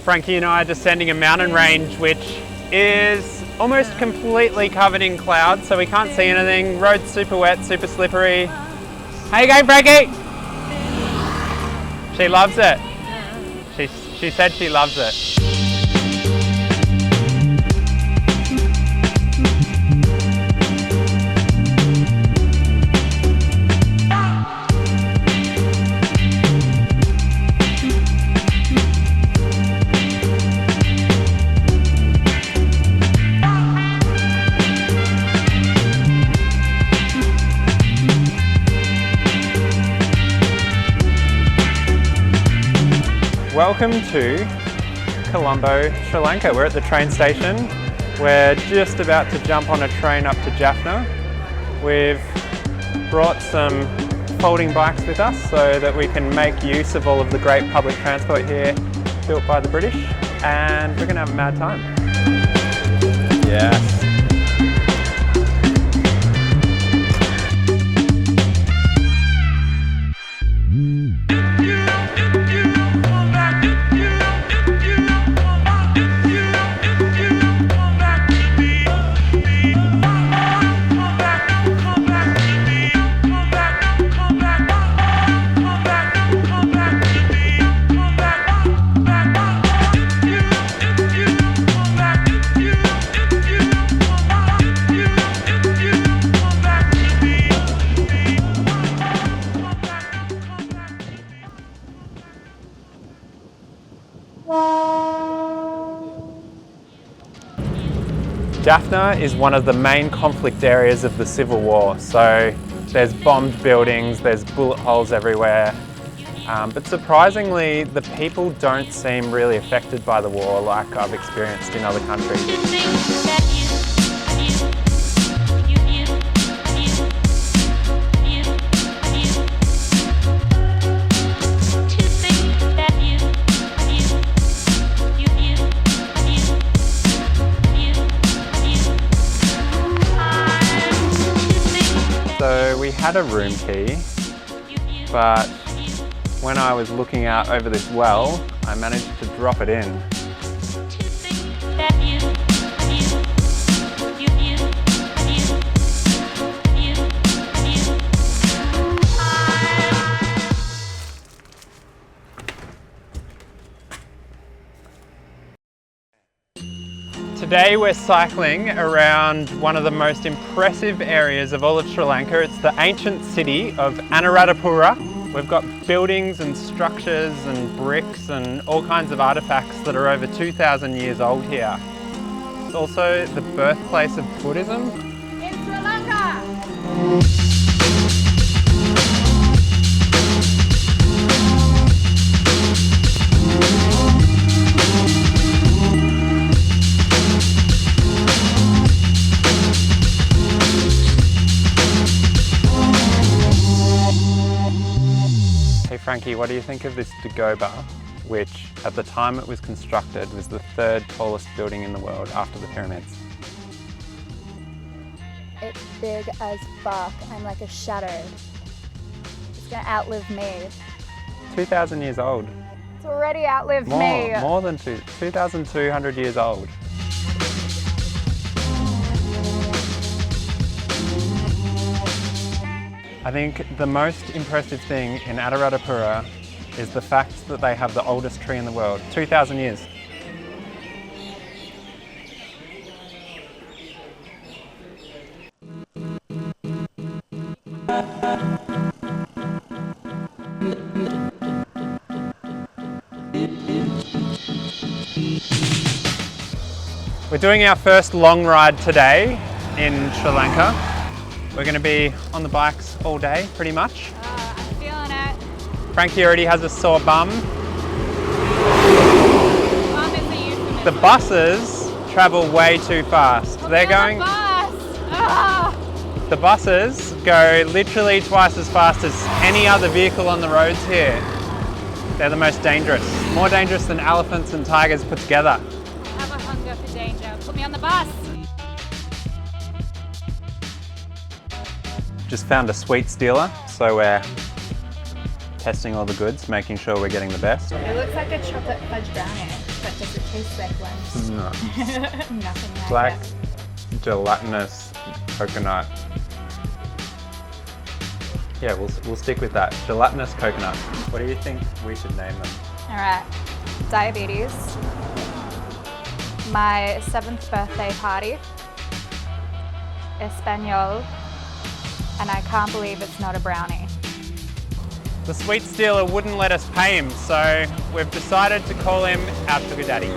Frankie and I are descending a mountain range which is almost completely covered in clouds, so we can't see anything. Road's super wet, super slippery. How you going, Frankie? She loves it. She said she loves it. Welcome to Colombo, Sri Lanka. We're at the train station. We're just about to jump on a train up to Jaffna. We've brought some folding bikes with us so that we can make use of all of the great public transport here built by the British, and we're going to have a mad time. Yes. Jaffna is one of the main conflict areas of the Civil War, so there's bombed buildings, there's bullet holes everywhere, but surprisingly the people don't seem really affected by the war like I've experienced in other countries. So we had a room key, but when I was looking out over this well, I managed to drop it in. Today we're cycling around one of the most impressive areas of all of Sri Lanka. It's the ancient city of Anuradhapura. We've got buildings and structures and bricks and all kinds of artifacts that are over 2,000 years old here. It's also the birthplace of Buddhism. In Sri Lanka! Frankie, what do you think of this dagoba, which at the time it was constructed was the third tallest building in the world after the pyramids? It's big as fuck. I'm like a shadow. It's gonna outlive me. 2,000 years old. It's already outlived me. More than 2,200 years old. I think the most impressive thing in Anuradhapura is the fact that they have the oldest tree in the world, 2,000 years. We're doing our first long ride today in Sri Lanka. We're going to be on the bikes all day, pretty much. I'm feeling it. Frankie already has a sore bum. Bum is a euphemism. The buses travel way too fast. They're going. The buses go literally twice as fast as any other vehicle on the roads here. They're the most dangerous. More dangerous than elephants and tigers put together. I have a hunger for danger. Put me on the bus. Just found a sweet stealer, so we're testing all the goods, making sure we're getting the best. It looks like a chocolate fudge brownie. but does it taste like lunch? No. Nothing It's like like it. gelatinous coconut. Yeah, we'll stick with that. Gelatinous coconut. What do you think we should name them? All right, diabetes, my 7th birthday party, Espanol, and I can't believe it's not a brownie. The sweet stealer wouldn't let us pay him, so we've decided to call him our sugar daddy.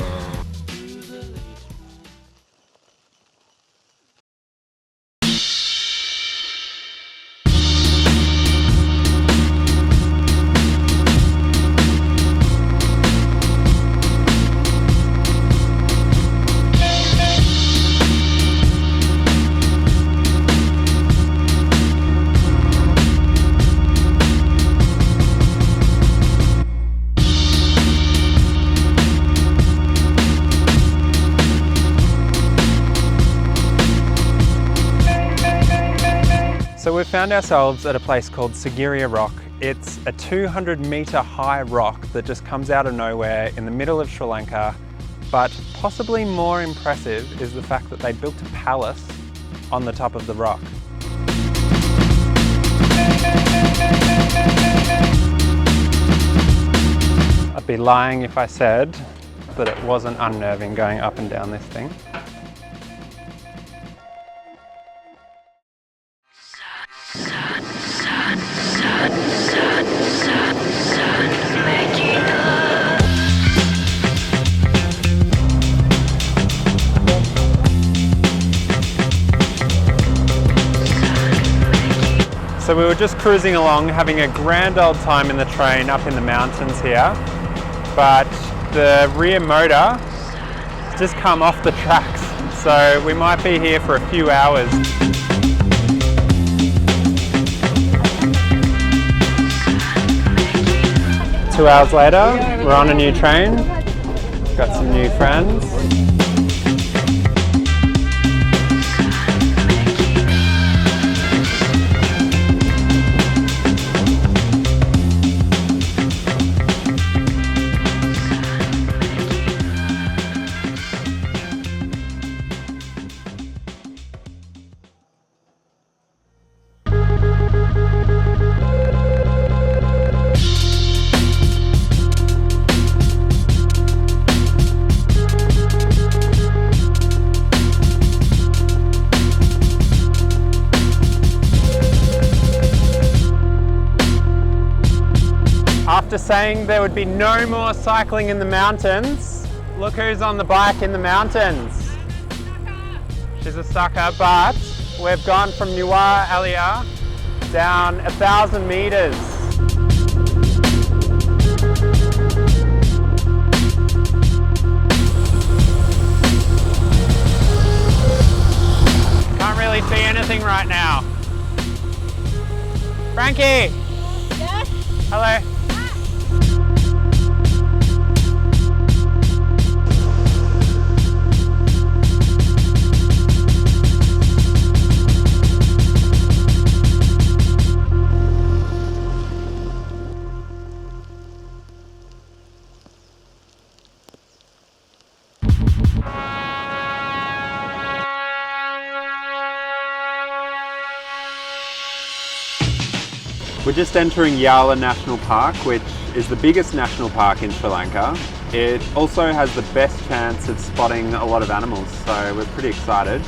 So we've found ourselves at a place called Sigiriya Rock. It's a 200-metre high rock that just comes out of nowhere in the middle of Sri Lanka. But possibly more impressive is the fact that they built a palace on the top of the rock. I'd be lying if I said that it wasn't unnerving going up and down this thing. So we were just cruising along, having a grand old time in the train up in the mountains here, but the rear motor just come off the tracks, so we might be here for a few hours. Two hours later, we're on a new train, got some new friends. After saying there would be no more cycling in the mountains, look who's on the bike in the mountains. She's a sucker, but we've gone from Nuwara Eliya down 1,000 meters. Can't really see anything right now. Frankie! Yes? Hello. We're just entering Yala National Park, which is the biggest national park in Sri Lanka. It also has the best chance of spotting a lot of animals, so we're pretty excited.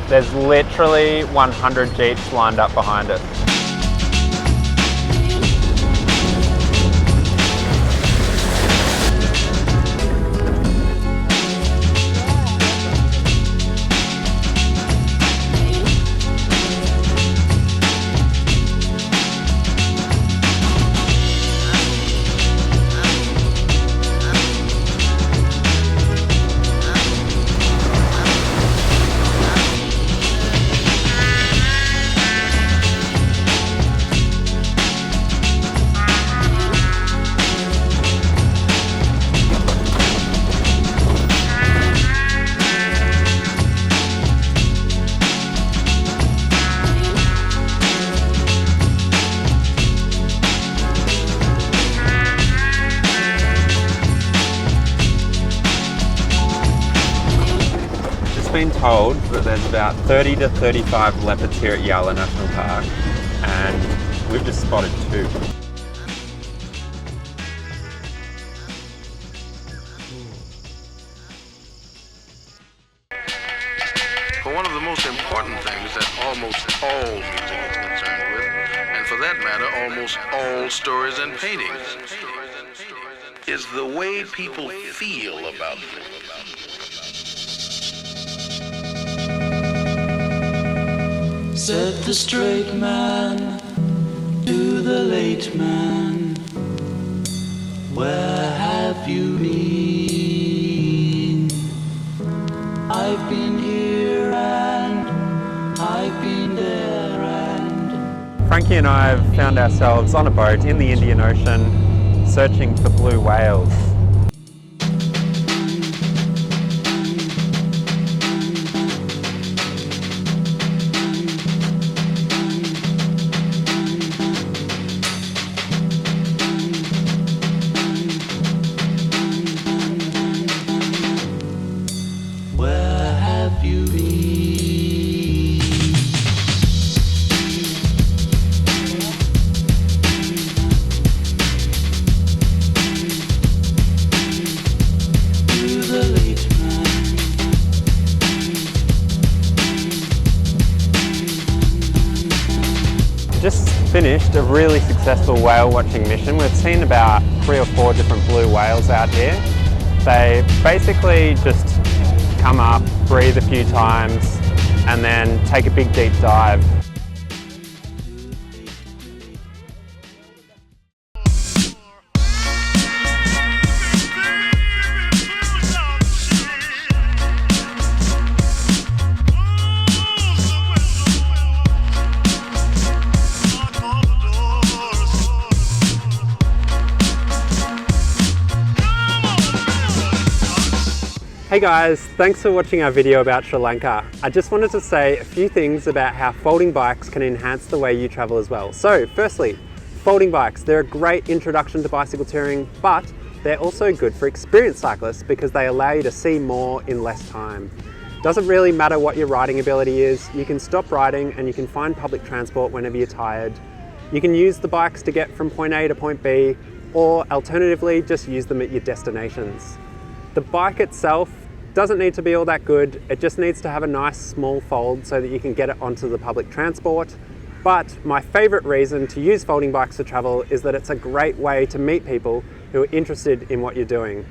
There's literally 100 jeeps lined up behind it. been told that there's about 30 to 35 leopards here at Yala National Park, and we've just spotted 2. For one of the most important things that almost all music is concerned with, and for that matter, almost all stories and paintings, is the way people feel about things. Said the straight man to the late man, where have you been? I've been here and I've been there and... Frankie and I have found ourselves on a boat in the Indian Ocean searching for blue whales. Where have you been? To the late man. Just finished a really successful whale watching mission. We've seen about 3 or 4 different blue whales out here. They basically just come up, breathe a few times, and then take a big deep dive. Hey guys, thanks for watching our video about Sri Lanka. I just wanted to say a few things about how folding bikes can enhance the way you travel as well. So firstly, folding bikes, they're a great introduction to bicycle touring, but they're also good for experienced cyclists because they allow you to see more in less time. Doesn't really matter what your riding ability is, you can stop riding and you can find public transport whenever you're tired. You can use the bikes to get from point A to point B, or alternatively, just use them at your destinations. The bike itself doesn't need to be all that good, it just needs to have a nice small fold so that you can get it onto the public transport. But my favourite reason to use folding bikes for travel is that it's a great way to meet people who are interested in what you're doing.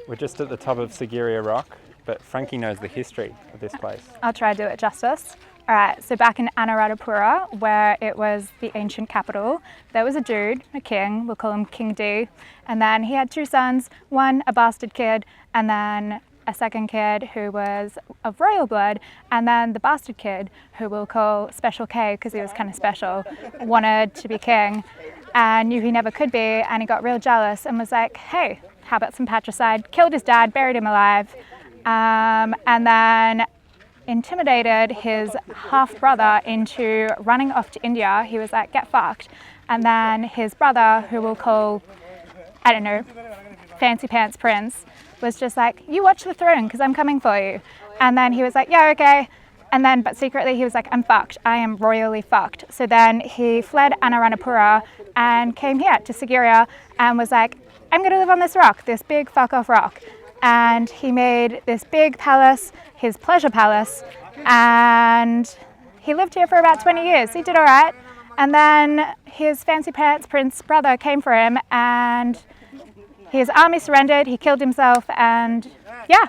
We're just at the top of Sigiriya Rock, but Frankie knows the history of this place. I'll try to do it justice. All right, so back in Anuradhapura, where it was the ancient capital, there was a dude, a king, we'll call him King D, and then he had 2 sons, one a bastard kid, and then a second kid who was of royal blood, and then the bastard kid, who we'll call Special K because he was kind of special, wanted to be king and knew he never could be, and he got real jealous and was like, hey, how about some patricide? Killed his dad, buried him alive, and then intimidated his half-brother into running off to India. He was like, get fucked. And then his brother, who we'll call, I don't know, Fancy Pants Prince, was just like, you watch the throne because I'm coming for you. And then he was like, yeah, okay. And then, but secretly he was like, I'm fucked. I am royally fucked. So then he fled Anuradhapura and came here to Sigiriya and was like, I'm going to live on this rock, this big fuck off rock. And he made this big palace, his pleasure palace, and he lived here for about 20 years. He did all right. And then his Fancy Pants Prince brother came for him and his army surrendered, he killed himself, and yeah,